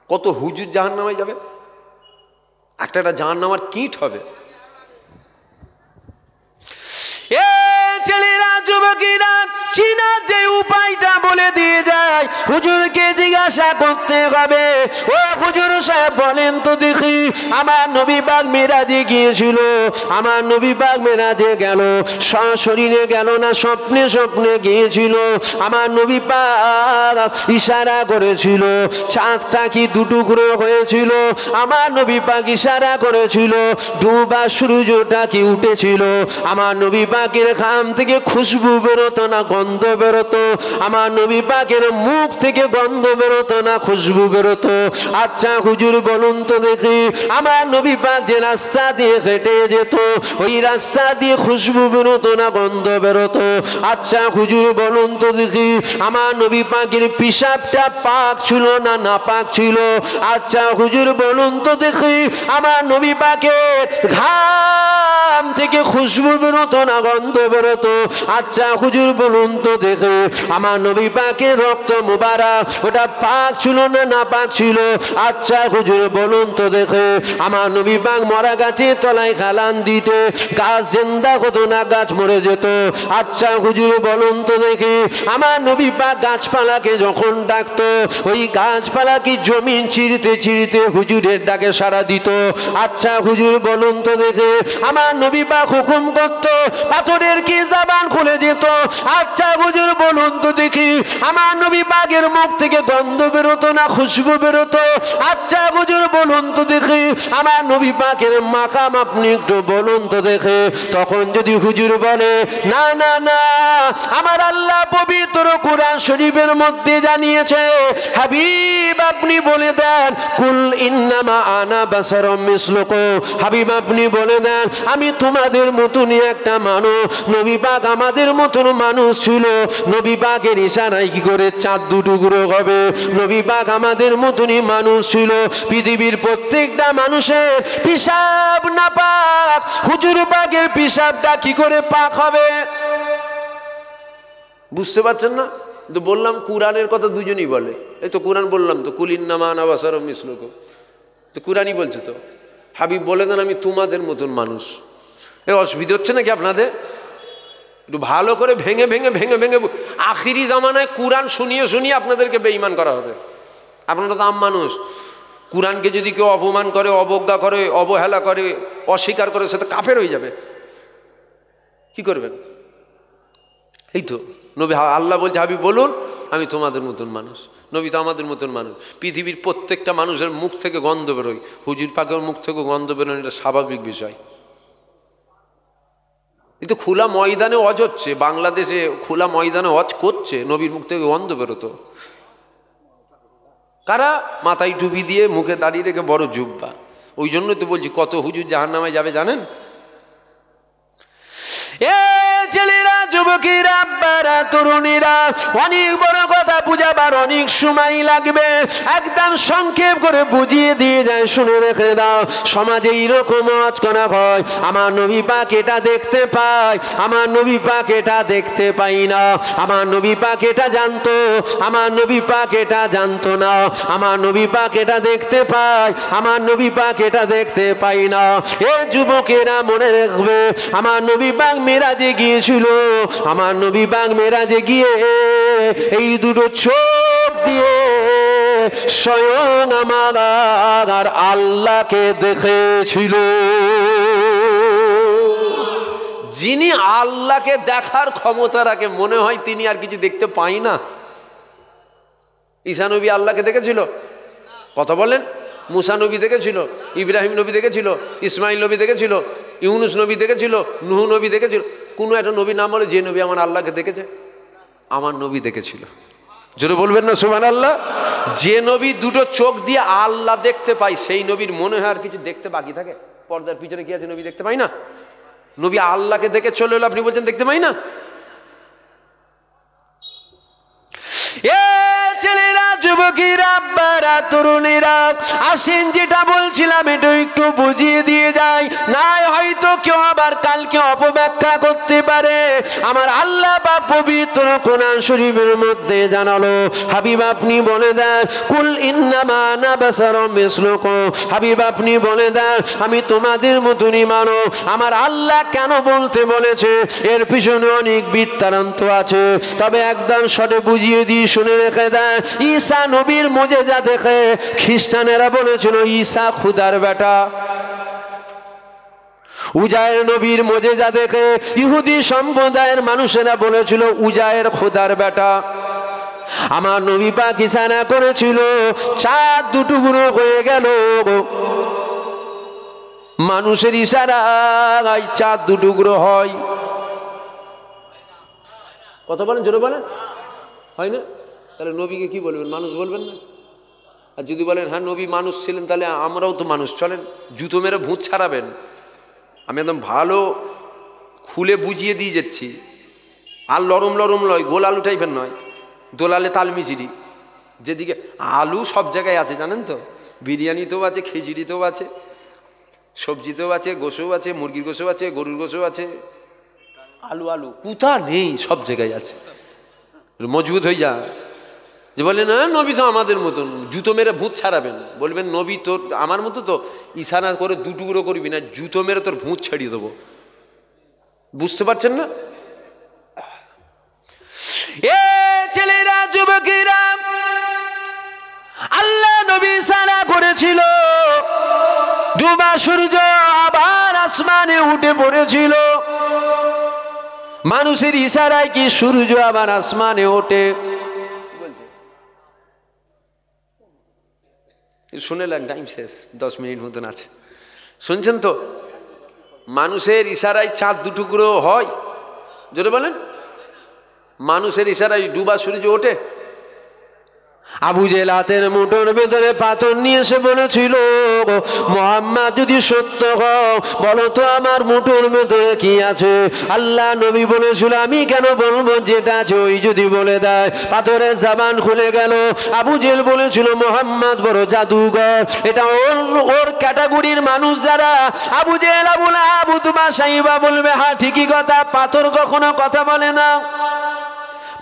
A: কত হুজুর জাহান্নামে যাবে? একটা একটা জাহান্নামার কীট হবে। ছেলেরা, যুবকেরা, চিনা যে উপায়টা বলে দিয়ে যায়, হুজুরকে জিজ্ঞাসা করতে হবে, ও হুজুর সাহেব বলেন তো দেখি, আমার নবী পাক মেরাজে গিয়েছিল, আমার নবী পাক মেরাজে গেল সশরীরে গেল না স্বপ্নে স্বপ্নে গিয়েছিল? আমার নবী পাক ইশারা করেছিল, চাঁদটা কি দুটুকরো হয়েছিল? আমার নবী পাক ইশারা করেছিল, ডুবা সূর্যটা কি উঠেছিল? আমার নবী পাকের খাম থেকে খুশবু বেরোতো না গন্ধ বেরোতো? আমার নবী পাকের মুখ থেকে গন্ধ বেরোতো না খুশবু বেরোতো? আচ্ছা হুজুর বলুন তো দেখি, আমার নবী পাক যে রাস্তা দিয়ে হেঁটে যেত ওই রাস্তা দিয়ে খুশবু বেরোতো না গন্ধ বেরোতো? আচ্ছা হুজুর বলুন তো দেখি, আমার নবী পাকের পিশাবটা পাক ছিল না নাপাক ছিল? আচ্ছা হুজুর বলুন তো দেখি, আমার নবী পাকের ঘাম থেকে খুশবু বেরোতো না গন্ধ বেরোতো? আচ্ছা হুজুর বলুন তো দেখে, আমার নবী পাকের রক্ত মুবারক ওটা পাক ছিল না নাপাক ছিল? আচ্ছা হুজুর বলুন তো দেখে, আমার নবী পাক মরা গাছের তলায় খালান দিতে গাছ জিন্দা হতো না গাছ মরে যেত? আচ্ছা হুজুর বলুন তো দেখে, আমার নবী পাক গাছপালাকে যখন ডাকতো ওই গাছপালা কি জমিন ছিঁড়তে ছিঁড়তে হুজুরের ডাকে সাড়া দিত? আচ্ছা হুজুর বলুন তো দেখে, আমার নবী পাক হুকুম করতো পাথরের কি জবান খুলে যেত? আচ্ছা হুজুর বলুন তো দেখি, আমার নবী পাকের মুখ থেকে গন্ধ বেরোতো না খুশবু বেরোতো? আচ্ছা হুজুর বলুন তো দেখি, আমার নবী পাকের মাকাম আপনি একটু বলুন তো দেখে? তখন যদি হুজুর বলে না না না, আমার আল্লাহ পবিত্র কুরআন শরীফের মধ্যে জানিয়েছে, হাবিব আপনি বলে দেন, কুল ইন্নামা আনা বাশারুম মিসলুকুম, হাবিব আপনি বলে দেন আমি তোমাদের মতনই একটা মানুষ। নবী পাক আমাদের মতন মানুষ ছিল, নবী পাকের ইশারায় কি করে চাঁদ দুটুকরো হবে? নবী পাক আমাদের মতনই মানুষ ছিল। পৃথিবীর প্রত্যেকটা মানুষের পিশাব না পাক, হুজুর পাকের পিশাবটা কি করে পাক হবে? বুঝতে পারছেন না? তো বললাম কুরআনের কথা দুজনই বলে। এই তো কুরআন বললাম তো, কুলিন্নামা আনা বাশারুম মিসলুকুম, তো কুরআনই বলছে তো। হাবিব বলে দেন আমি তোমাদের মতন মানুষ। এ অসুবিধা হচ্ছে নাকি আপনাদের? একটু ভালো করে ভেঙে ভেঙে ভেঙে ভেঙে, আখিরি জামানায় কুরআন শুনিয়ে শুনিয়ে আপনাদেরকে বেঈমান করা হবে। আপনারা তো আম মানুষ, কুরআনকে যদি কেউ অপমান করে, অবজ্ঞা করে, অবহেলা করে, অস্বীকার করে, সে তো কাফের হয়ে যাবে। কি করবেন? এই তো নবী, আল্লাহ বলছে হাবিব বলুন আমি তোমাদের মতন মানুষ। নবী তো আমাদের মতন মানুষ। পৃথিবীর প্রত্যেকটা মানুষের মুখ থেকে গন্ধ বেরোয়, হুজুর পাকের মুখ থেকে গন্ধ বেরোয়, এটা স্বাভাবিক বিষয়। কিন্তু খোলা ময়দানে অজ হচ্ছে, বাংলাদেশে খোলা ময়দানে অজ করছে, নবীর মুখ থেকে গন্ধ বেরোতো। কারা? মাথায় টুপি দিয়ে মুখে দাঁড়িয়ে রেখে বড় জুব্বা। ওই জন্য তো বলছি কত হুজুর জাহান্নামে যাবে জানেন? এ ছেলেরা, যুবকেরা, আব্বারা, তরুণীরা, অনেক বড় কথা বুঝাবার অনেক সময় লাগবে। একদম সংক্ষেপ করে বুঝিয়ে দিয়ে যায়, শুনে রেখে দাও। সমাজে এইরকম ওয়াজ করা হয়, আমার নবী পাক এটা দেখতে পায়, আমার নবী পাক এটা দেখতে পাই না, আমার নবী পাক এটা জানতো, আমার নবী পাক এটা জানতো না, আমার নবী পাক এটা দেখতে পায়, আমার নবী পাক এটা দেখতে পাই না। এ যুবকেরা মনে রাখবে, আমার নবী পাক মেরাজে গিয়েছিল, আমার নবী পাক মেরাজে গিয়ে এই দুটো চোখ দিয়ে স্বয়ং আমার আল্লাহকে দেখেছিল। যিনি আল্লাহকে দেখার ক্ষমতা রাখে, মনে হয় তিনি আর কিছু দেখতে পাই না। ঈসা নবী আল্লাহকে দেখেছিল? কথা বলেন। মুসা নবী দেখেছিল, ইব্রাহিম নবী দেখেছিল, ইসমাইল নবী দেখেছিল, ইউনুস নবী দেখেছিল, নূহ নবী দেখেছিল। কোনো একটা নবী নাম বলে যে নবী আমার আল্লাহকে দেখেছে? আমার নবী দেখেছিল। জোরে বলবেন না সুবহানাল্লাহ? যে নবী দুটো চোখ দিয়ে আল্লাহ দেখতে পাই, সেই নবীর মনে হয় আর কিছু দেখতে বাকি থাকে? পর্দার পিছনে কি আছে নবী দেখতে পাই না? নবী আল্লাহকে দেখে চলে এলো, আপনি বলছেন দেখতে পাই না? এ ছেলেরা, যুবকেরা, আব্বারা, তরুণীরা, আসেন যেটা বলছিলাম এটা একটু বুঝিয়ে দিয়ে যায়, নাই হয়তো কেউ আবার কালকে অপব্যাখ্যা করতে পারে। আমার আল্লাহ পাক পবিত্র কোরআন শরীফের মধ্যে জানালো, হাবিব আপনি বলে দেন, কুল ইন্নামা আনা বাশারুম মিসলুকুম, হাবিব আপনি বলে দেন আমি তোমাদের মতনই মানব। আমার আল্লাহ কেন বলতে বলেছে এর পিছনে অনেক বৃত্তান্ত আছে, তবে একদম শর্টে বুঝিয়ে দিয়ে শুনে রেখে দেন। ঈসা নবীর মুজিজা দেখে খ্রিস্টানেরা বলেছিল ঈসা খুদার বেটা। উজায়ের নবীর মুজিজা দেখে ইহুদি সম্প্রদায়ের মানুষেরা বলেছিল উজায়ের খুদার বেটা। আমার নবী পাক ইশারা করেছিল, চাঁদ দুটুকরো হয়ে গেল। মানুষের ইশারায় চাঁদ দুটুকরো হয়। কথা বলেন, জোরে বলেন, হয় না? তাহলে নবীকে কি বলবেন? মানুষ বলবেন না? আর যদি বলেন হ্যাঁ নবী মানুষ ছিলেন, তাহলে আমরাও তো মানুষ, চলেন জুতো মেরে ভূত ছাড়াবেন। আমি একদম ভালো খুলে বুঝিয়ে দিয়ে যাচ্ছি। আর লরম লরম নয়, গোল আলু টাইপের নয়, দোলালে তালমিচিরি। যেদিকে আলু সব জায়গায় আছে জানেন তো, বিরিয়ানিতেও আছে, খিচুড়িতেও আছে, সবজিতেও আছে, গোশও আছে, মুরগির গোশও আছে, গরুর গোশও আছে। আলু আলু কোথা নেই, সব জায়গায় আছে। মজবুত হয়ে যা। যে বলে না নবী তো আমাদের মতন, জুতো মেরে ভূত ছাড়াবেন। বলবেন নবী তোর আমার মতো তো, ইশারা করে দুটুকরো করবি না, জুতো মেরে তোর ভূত ছাড়িয়ে দেবো। বুঝতে পারছেন না? এ ছেলেরা, যুবকেরা, আল্লাহ নবী ইশারা করেছিল, ডুবা সূর্য আবার আসমানে উঠে পড়েছিল। মানুষের ইশারায় কি সূর্য আবার আসমানে ওঠে? শুনেলেন? টাইম শেষ, 10 মিনিট মতন আছে। শুনছেন তো? মানুষের ইশারায় চাঁদ দুটুকরো হয়? জোরে বলেন। মানুষের ইশারায় ডুবা সূর্য ওঠে? আবু জেহেল হাতের মুঠোর ভেতরে পাথর নিয়ে এসে বলেছিল, মুহাম্মদ যদি সত্য হও বলো তো আমার মুঠোর ভেতরে কি আছে? আল্লাহ নবী বলেছিল আমি কেন বলবো, যেটা আছে ওই যদি বলে দেয়। পাথরের জবান খুলে গেল। আবু জেহেল বলেছিল মুহাম্মদ বড় জাদুঘর। এটা ওর ক্যাটাগরির মানুষ যারা, আবু জেহেল, আবু লাহাব, উতবা, সাইবা বলবে হ্যাঁ ঠিকই কথা, পাথর কখনো কথা বলে না।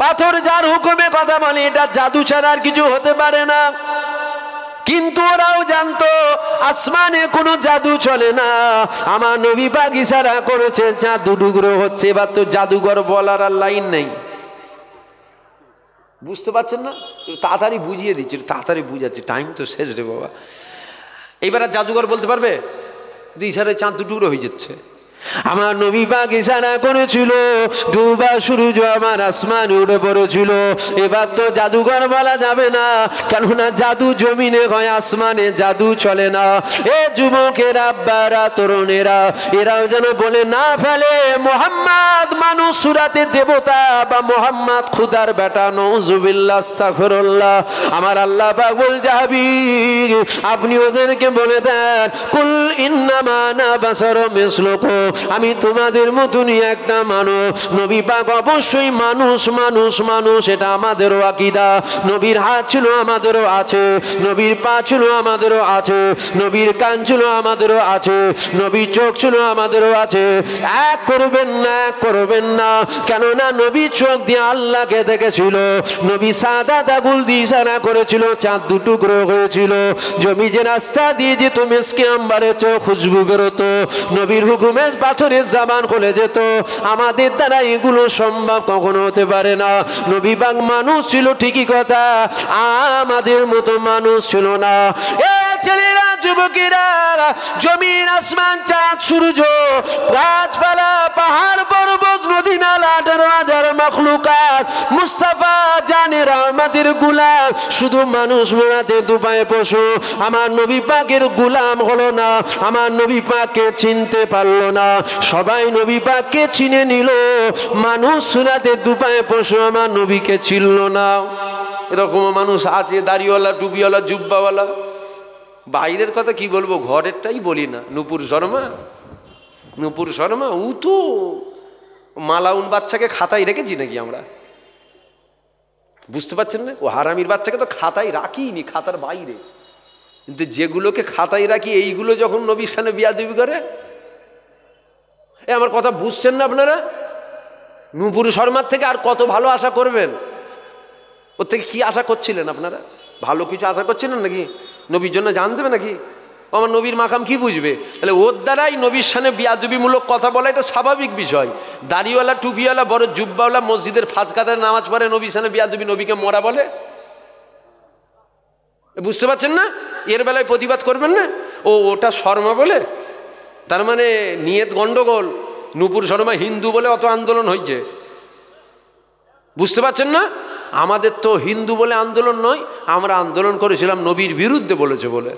A: পাথর যার হুকুমে কথা বলে, এটা জাদু ছাড়া আর কিছু হতে পারে না। কিন্তু ওরাও জানতো আসমানে কোনো জাদু চলে না, আমার নবী পাক ইশারা করেছে চাঁদ টুকরো হচ্ছে। এবার তো জাদুঘর বলার আর লাইন নেই, বুঝতে পারছেন না? তাড়াতাড়ি বুঝিয়ে দিচ্ছি, তাড়াতাড়ি বুঝাচ্ছি, টাইম তো শেষ রে বাবা। এইবার আর জাদুঘর বলতে পারবে? ইশারায় চাঁদ টুকরো হয়ে যাচ্ছে। আমার নবী পাক ইশারা করেছিল, ডুবা সূর্য আমার আসমানে উঠে পড়েছিল। এবার তো জাদুঘর বলা যাবে না, কেননা জাদু জমিনে হয়, আসমানে জাদু চলে না। এ যুবকের আব্বারা, তরুণেরা, এরাও যেন বলে না ফেলে মোহাম্মদ মানুষ সুরাতে দেবতা বা মোহাম্মদ খুদার বেটা, নউজুবিল্লাহ, আস্তাগফিরুল্লাহ। আমার আল্লাহ পাক বলছে হাবিব আপনি ওদেরকে বলে দেন, কুল ইন্নামা আনা বাশারুম মিসলুকুম, আমি তোমাদের মতনই একটা মানুষ। নবী পাক অবশ্যই মানুষ, মানুষ, মানুষ, এটা আমাদেরও আকীদা। নবীর হাত ছিল, আমাদেরও আছে। নবীর পা ছিল, আমাদেরও আছে। নবীর কান ছিল, আমাদেরও আছে। নবীর চোখ ছিল, আমাদেরও আছে। এক করবেন না, এক করবেন না, কেননা নবী চোখ দিয়ে আল্লাহকে দেখেছিল। নবী সাদা আঙ্গুল দিয়ে ইশারা করেছিল, চাঁদ দুটুকরো হয়েছিল। জমি যে রাস্তা দিয়ে যেত মিসকে আম্বারে চোখ খুশবু বেরোতো, নবীর হুকুমে পাথরের জাবান খুলে যেত। আমাদের দ্বারা এগুলো সম্ভব কখনো হতে পারে না। নবী পাক মানুষ ছিল ঠিকই কথা, আমাদের মতো মানুষ ছিল না। এ ছেলেরা, যুবকেরা, জমিন, আসমান, চাঁদ, সূর্য, গাছপালা, পাহাড়, পর্বত, নদী, নালা, 18,000 মাখলুকাত, মুস্তাফা জানে রহমতের গুলাম, শুধু মানুষ মোড়াতে দুপায়ে পশু আমার নবী পাকের গুলাম হলো না, আমার নবী পাককে চিনতে পারলো না। সবাই নবী পাককে চিনে নিল, মানুষ সুরাতে দুপায়ে পশু আমার নবীকে চিনল না। এরকম মানুষ আছে, দাড়িওয়ালা, টুপিওয়ালা, জুব্বাওয়ালা। বাইরের কথা কি বলবো, ঘরেরটাই বলি না। নূপুর শর্মা, নূপুর শর্মা, ও তো মালাউন বাচ্চাকে খাতায় রেখেছি নাকি আমরা? বুঝতে পারছেন না? ও হারামির বাচ্চাকে তো খাতায় রাখিনি, খাতার বাইরে। কিন্তু যেগুলোকে খাতায় রাখি, এইগুলো যখন নবীর সামনে বিয়াদবি করে, আমার কথা বুঝছেন না আপনারা? নূপুর শর্মার থেকে আর কত ভালো আশা করবেন? ওর থেকে কি আশা করছিলেন আপনারা? ভালো কিছু আশা করছিলেন নাকি? নবীর জন্য জান দেবে নাকি? আমার নবীর মাকাম কি বুঝবে? তাহলে ওর দ্বারাই নবীর সামনে বিয়াদবিমূলক কথা বলা এটা স্বাভাবিক বিষয়। দাড়িওয়ালা, টুপিওয়ালা, বড় জুব্বাওয়ালা মসজিদের ফাঁস কাতারে নামাজ পড়ে, নবীর সামনে বিয়াদবি, নবীকে মরা বলে। বুঝতে পারছেন না? এর বেলায় প্রতিবাদ করবেন না। ওটা শর্মা বলে, তার মানে নিয়ত গন্ডগোল। নূপুর শর্মা হিন্দু বলে অত আন্দোলন হয়েছে, বুঝতে পারছেন না? আমাদের তো হিন্দু বলে আন্দোলন নয়, আমরা আন্দোলন করেছিলাম নবীর বিরুদ্ধে বলেছে বলে।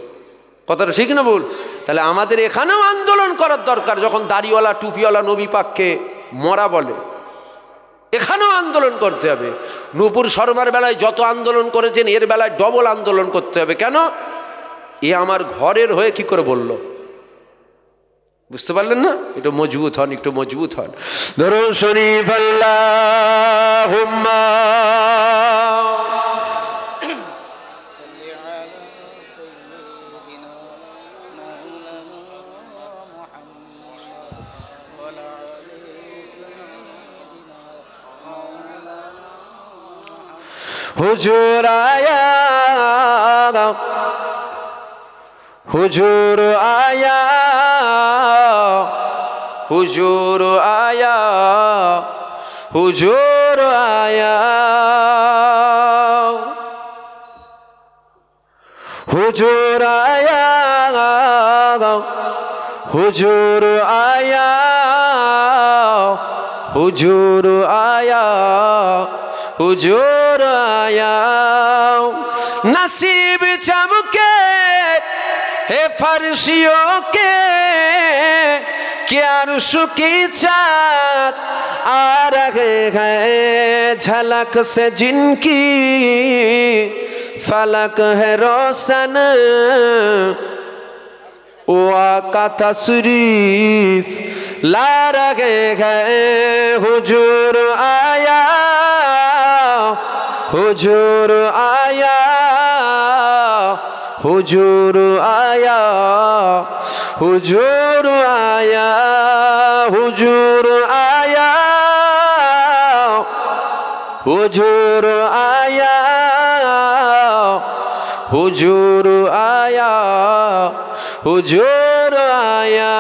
A: কথাটা ঠিক না ভুল? তাহলে আমাদের এখানেও আন্দোলন করার দরকার। যখন দাড়িওয়ালা, টুপিওয়ালা নবী পাককে মরা বলে, এখানেও আন্দোলন করতে হবে। নূপুর শর্মার বেলায় যত আন্দোলন করেছেন, এর বেলায় ডবল আন্দোলন করতে হবে। কেন? এ আমার ঘরের হয়ে কি করে বলল? বুঝতে পারলেন না? একটু মজবুত হন, একটু মজবুত হন। দরুদ শরীফ আল্লাহুম্মা হুজুর আয়া, হুজুর আয়া, হুজুর আয়া, হুজুর আয়া, হুজুর আয়া, হুজুর আয়া, হুজুর আয়া, হুজুর আয়া। नसीब चमके हे फर्शियों के, क्या अर्श की चाँद आ रहे हैं झलक से जिनकी फलक है रोशन, ओ आका तशरीफ ला रहे हैं। हुजूर आया, हुजूर आया, हुजूर आया, हुजूर आया, हुजूर आया, हुजूर आया, हुजूर आया, हुजूर आया।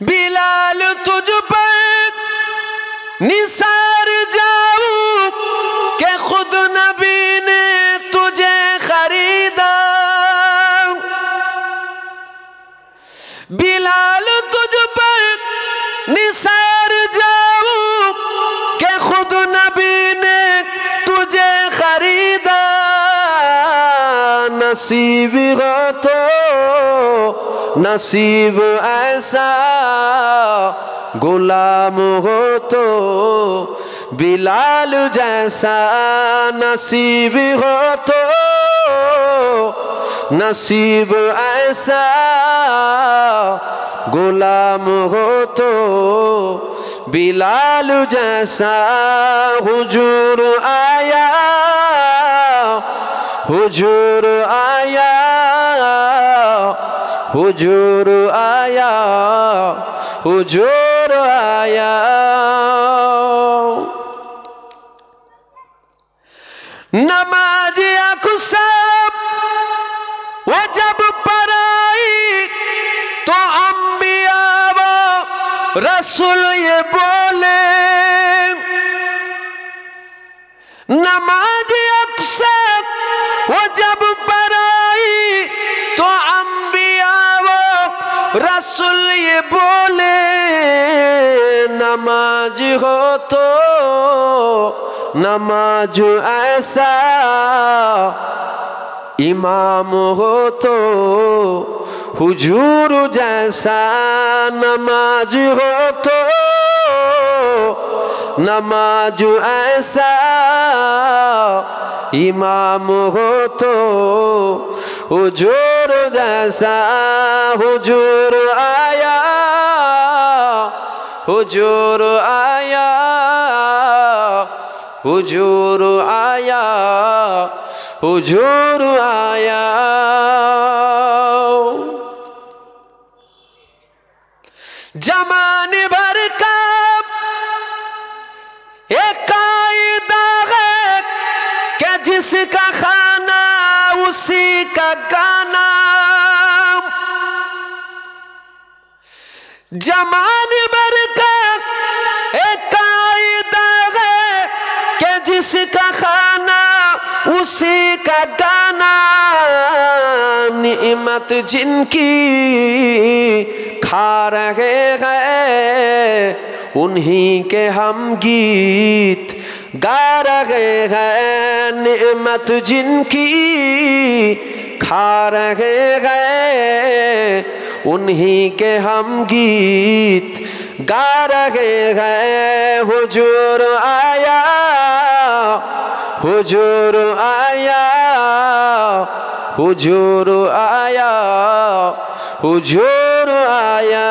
A: बिलाल तुझ पर निसार जाऊं के खुद नबी ने तुझे खरीदा। बिलाल तुझ पर निसार जाऊं के खुद नबी ने तुझे खरीदा। नसीब हो तो नसीब ऐसा, गुलाम हो तो बिलाल जैसा। नसीब हो तो नसीब ऐसा, गुलाम हो तो बिलाल जैसा। हुजूर आया, हुजूर आया, हुजूर आया, हुजूर आया। नमाज अक़सा वो जब पढ़ाई तो अंबिया वो रसूल ये बोले। नमाज अक़सा वो जब पढ़ाई तो अंबिया वो रसूल ये बोले। नमाज हो तो नमाज ऐसा, इमाम हो तो हुजूर जैसा। नमाज हो तो नमाज ऐसा, इमाम हो तो हुजूर जैसा। हुजूर आया, हुजूर आया, हुजूर आया, हुजूर आया। जमाने भर का एक कायदा है कि जिसका खाना उसी का गाना। जमाने भर का एक कायदा है कि जिसका खाना उसी का गाना। निअमत जिनकी खा रहे हैं उन्हीं के हम गीत गा रहे हैं। निअमत जिनकी खा रहे हैं उन्हीं के हम गीत गा रहे हैं। हुजूर आया, हुजूर आया, हुजूर आया, हुजूर आया,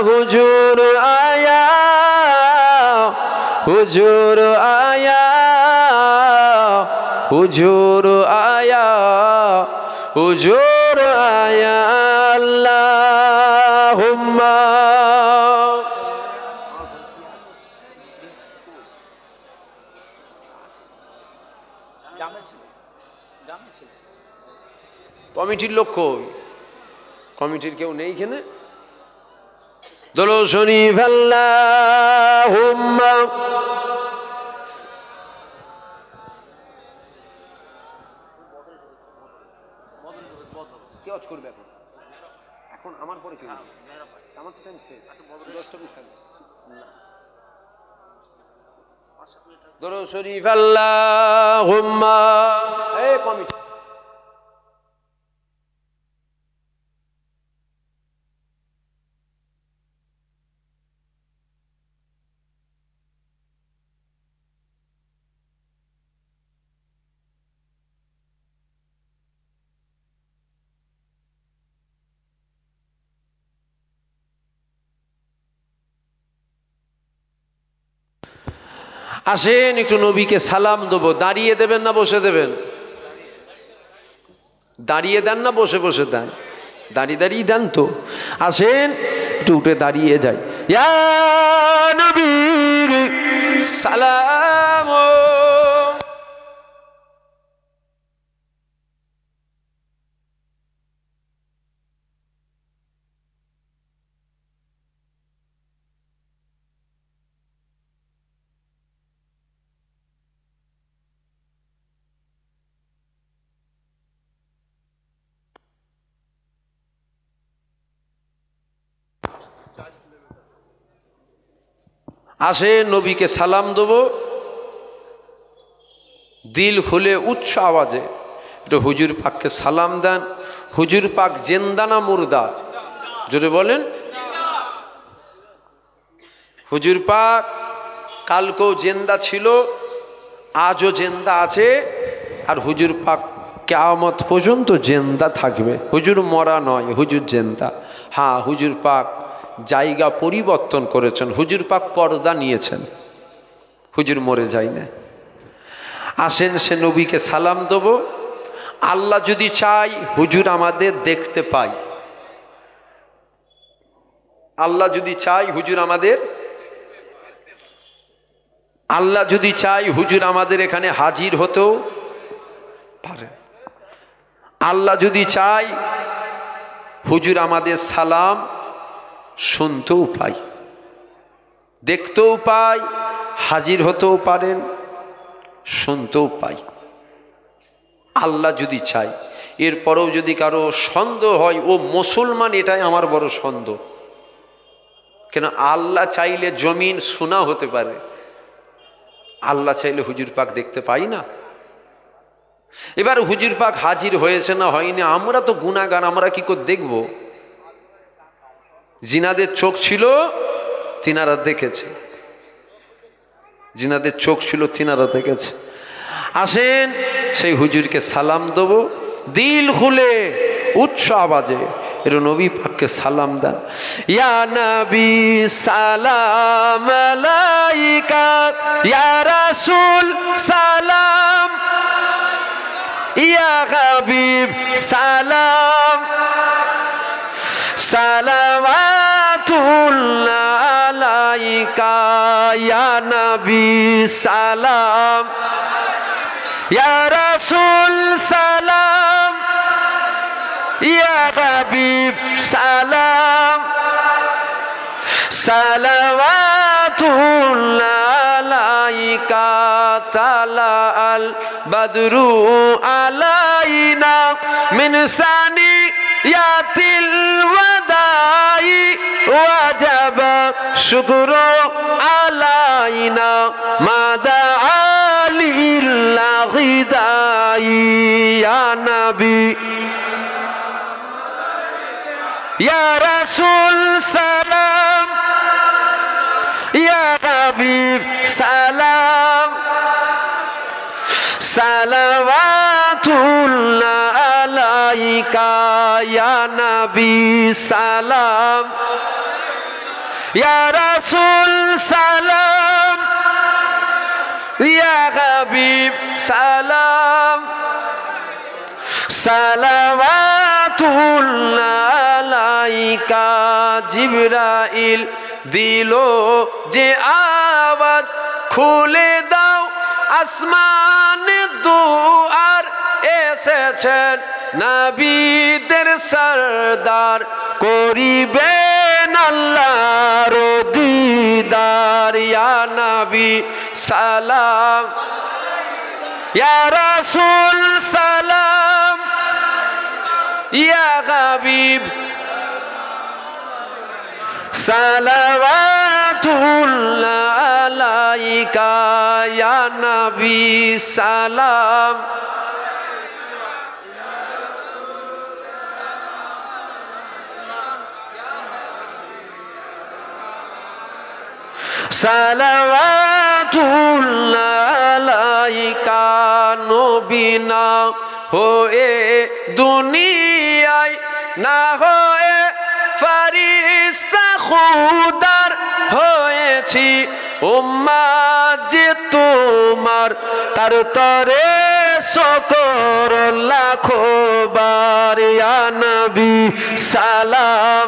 A: हुजूर आया, हुजूर आया, हुजूर आया, हुजूर आया। अल्लाहुम्मा কমিটির লক্ষ্য, কমিটির কেউ নেই এখানে। দরুদ শরীফ আল্লাহুম্মা কে ওয়াজ করবে এখন? এখন আমার পরে কি? আমার তো টাইম শেষ। দরুদ শরীফ আল্লাহুম্মা। এই কমিটি আসেন একটু নবীকে সালাম দেবো। দাঁড়িয়ে দেবেন না বসে দেবেন? দাঁড়িয়ে দেন না বসে বসে দেন? দাঁড়িয়ে দাঁড়িয়ে দেন তো। আসেন একটু উঠে দাঁড়িয়ে যাই। ইয়া নবী সালাম। আসে নবীকে সালাম দেবো, দিল খুলে উচ্চ আওয়াজে একটু হুজুর পাককে সালাম দেন। হুজুর পাক জিন্দা না মুর্দা? জোরে বলেন। হুজুর পাক কালকেও জিন্দা ছিল, আজও জিন্দা আছে, আর হুজুর পাক কিয়ামত পর্যন্ত জিন্দা থাকবে। হুজুর মরা নয়, হুজুর জিন্দা। হ্যাঁ, হুজুর পাক জায়গা পরিবর্তন করেছেন, হুজুর পাক পর্দা নিয়েছেন, হুজুর মরে যায় না। আসেন সে নবীকে সালাম দেব। আল্লাহ যদি চাই হুজুর আমাদের দেখতে পাই, আল্লাহ যদি চাই হুজুর আমাদের, আল্লাহ যদি চাই হুজুর আমাদের এখানে হাজির হতেও পারে। আল্লাহ যদি চাই হুজুর আমাদের সালাম শুনতেও পাই, দেখতেও পাই, হাজির হতেও পারেন, শুনতেও পাই। আল্লাহ যদি চাই। এরপরেও যদি কারো সন্দেহ হয় ও মুসলমান, এটাই আমার বড় সন্দেহ। কেন আল্লাহ চাইলে জমিন সোনা হতে পারে, আল্লাহ চাইলে হুজুর পাক দেখতে পাই না। এবার হুজুর পাক হাজির হয়েছে না হয়নি, আমরা তো গুনাহগার, আমরা কি করে দেখব? জিনাদের চোখ ছিল, তিনারা দেখেছে, জিনাদের চোখ ছিল, তিনারা দেখেছে। আসেন সেই হুজুরকে সালাম দেব, দিল খুলে উচ্চ আওয়াজে এর নবী পাককে সালাম দেন। ইয়া নবী সালাম আলাইকা, ইয়া রাসূল সালাম, ইয়া হাবিব সালাম, সালাওয়াতুল্লাহ আলাইকা, ইয়া নবী সালাম, ইয়া রাসূল সালাম, ইয়া হাবিব সালাম, সালাওয়াতুল্লাহ আলাইকা, তালা আল বদরু আলাইনা মিন সানিয়াতিল ওয়াদাই, ওয়াজাবা শুকরু আলাইনা মাদা আলিল্লাহি দাই। ইয়া নবী ইয়া রাসূল সালাম, ইয়া হাবিব সালাম, সালাওয়াতুল্লাহ আলাইকা, ইয়া নবী সালাম, ইয়া রাসূল সালাম, ইয়া হাবিব সালাম, সালাওয়াতুল্লাহ আলাইকা। জিবরাইল দিল যে আওয়াজ, খুলে দাও আসমানে দুয়ার, এসেছেন নবীদের সরদার, করিবেন আল্লাহর দিদার। ইয়া নবী সালাম, ইয়া রাসূল সালাম, ইয়া হাবিব সালাওয়াতুল্লাহ আলাইকা, ইয়া নবী সালাম, সালাওয়াতুল্লাহ আলাইকা। নবী না হয়ে দুনিয়ায়, না হয়ে ফেরেশতা খুদার হয়েছি, উম্মাত যে তোমার, তার তরে শকর লাখো বার। ইয়া নবী সালাম,